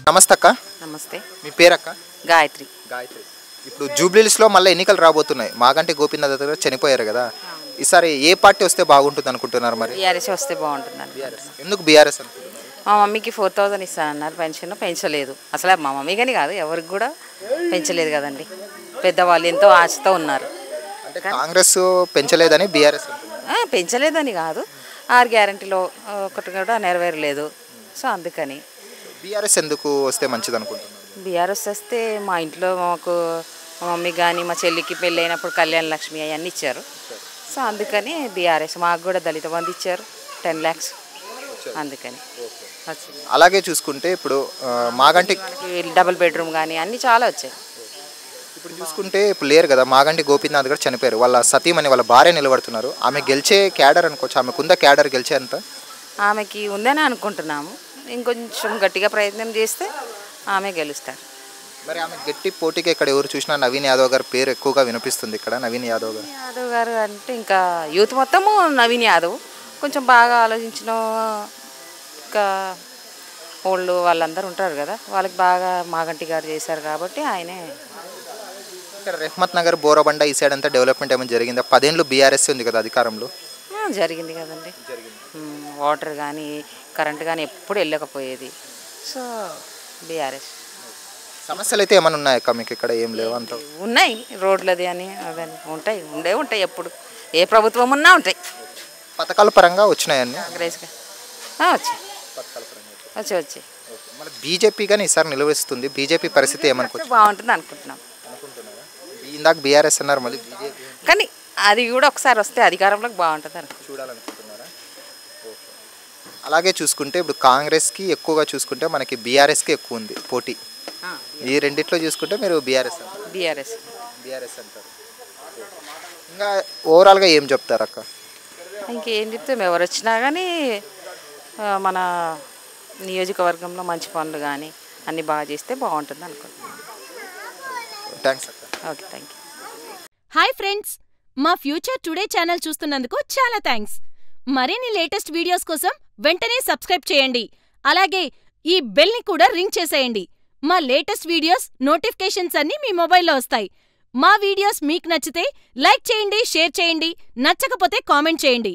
నమస్తే అక్క. నమస్తే. మీ పేరక్క? గాయత్రి. గాయత్రి. ఇప్పుడు జూబ్లీహిల్స్లో మళ్ళీ ఎన్నికలు రాబోతున్నాయి. మాగంటి గోపీనాథ్ దగ్గర చనిపోయారు కదా, ఈసారి ఏ పార్టీ వస్తే బాగుంటుంది అనుకుంటున్నారు? మరి బీఆర్ఎస్ వస్తే బాగుంటుంది. ఎందుకు బీఆర్ఎస్ అనుకుంటున్నారు? మా మమ్మీకి 4000 ఇస్తానన్నారు, పెన్షన్ పెంచలేదు. అసలు మా మమ్మీ కానీ కాదు, ఎవరికి కూడా పెంచలేదు కదండి. పెద్దవాళ్ళు ఎంతో ఆశతో ఉన్నారు. అంటే కాంగ్రెస్ పెంచలేదని బీఆర్ఎస్ పెంచలేదని కాదు, 6 గ్యారెంటీలో ఒకటి కూడా నెరవేరలేదు. సో అందుకని బీఆర్ఎస్ ఎందుకు వస్తే మంచిది అనుకుంటున్నారు? బీఆర్ఎస్ వస్తే మా ఇంట్లో మాకు మా మమ్మీ కానీ మా చెల్లికి పెళ్ళి అయినప్పుడు కళ్యాణ లక్ష్మి అవన్నీ ఇచ్చారు. సో అందుకని బీఆర్ఎస్. మాకు కూడా దళిత బంధు ఇచ్చారు 10 lakhs. అందుకని అలాగే చూసుకుంటే ఇప్పుడు మాగంటి డబుల్ బెడ్రూమ్ కానీ అన్నీ చాలా వచ్చాయి. ఇప్పుడు చూసుకుంటే ఇప్పుడు లేరు కదా, మాగంటి గోపీనాథ్ గారు చనిపోయారు. వాళ్ళ సతీమణి వాళ్ళ భార్య నిలబడుతున్నారు. ఆమె గెలిచే క్యాడర్ అనుకోవచ్చు. ఆమెకుందా క్యాడర్ గెలిచే అంత? ఆమెకి ఉందని అనుకుంటున్నాము. ఇంకొంచెం గట్టిగా ప్రయత్నం చేస్తే ఆమె గెలుస్తారు. మరి ఆమె గట్టి పోటీకి ఇక్కడ ఎవరు చూసినా నవీన్ యాదవ్ గారి పేరు ఎక్కువగా వినిపిస్తుంది. ఇక్కడ నవీన్ యాదవ్ గారు అంటే ఇంకా యూత్ మొత్తము నవీన్ యాదవ్. కొంచెం బాగా ఆలోచించిన ఇంకా ఓల్డ్ వాళ్ళందరూ ఉంటారు కదా, వాళ్ళకి బాగా మాగంటి గారు చేశారు కాబట్టి ఆయనే. ఇక్కడ రెహ్మత్ నగర్, బోరబండ ఈ సైడ్ అంతా డెవలప్మెంట్ ఏమైనా జరిగిందా? 10 ఏళ్ళు బీఆర్ఎస్ ఉంది కదా అధికారంలో. జరిగింది కదండి. వాటర్ కానీ కరెంట్ కానీ ఎప్పుడు వెళ్ళకపోయేది. So BRS. సమస్యలు అయితే ఏమైనా ఉన్నాయక్క మీకు ఇక్కడ? ఏం లేవు అంత ఉన్నాయి, రోడ్లది అని అవన్నీ ఉంటాయి, ఉంటాయి. ఎప్పుడు ఏ ప్రభుత్వం ఉన్నా ఉంటాయి. పథకాల పరంగా వచ్చినాయన్నీ కాంగ్రెస్గా వచ్చి మన బీజేపీ కానీ ఈసారి నిలవేస్తుంది. బీజేపీ పరిస్థితి ఏమనుకోవచ్చు? బాగుంటుంది అనుకుంటున్నాం. ఇందాక బీఆర్ఎస్ అన్నారు, మళ్ళీ బీజేపీ. కానీ అది కూడా ఒకసారి వస్తే అధికారంలోకి బాగుంటుంది చూడాలనుకుంటున్నారా? అలాగే చూసుకుంటే ఇప్పుడు కాంగ్రెస్కి ఎక్కువగా చూసుకుంటే మనకి బీఆర్ఎస్కి ఎక్కువ ఉంది పోటీ. ఈ రెండిట్లో చూసుకుంటే మీరు బీఆర్ఎస్ అంటారు. ఇంకా ఓవరాల్గా ఏం చెప్తారు అక్క? ఇంకేం చెప్తాం, ఎవరు వచ్చినా కానీ మన నియోజకవర్గంలో మంచి పనులు కానీ అన్నీ బాగా చేస్తే బాగుంటుంది అనుకుంటున్నాను. థ్యాంక్స్ అక్క. Okay, thank you. Hi friends, మా ఫ్యూచర్ టుడే ఛానల్ చూస్తున్నందుకు చాలా థ్యాంక్స్. మరిన్ని లేటెస్ట్ వీడియోస్ కోసం వెంటనే సబ్స్క్రైబ్ చేయండి. అలాగే ఈ బెల్ని కూడా రింగ్ చేసేయండి. మా లేటెస్ట్ వీడియోస్ నోటిఫికేషన్స్ అన్నీ మీ మొబైల్లో వస్తాయి. మా వీడియోస్ మీకు నచ్చితే లైక్ చేయండి, షేర్ చేయండి, నచ్చకపోతే కామెంట్ చేయండి.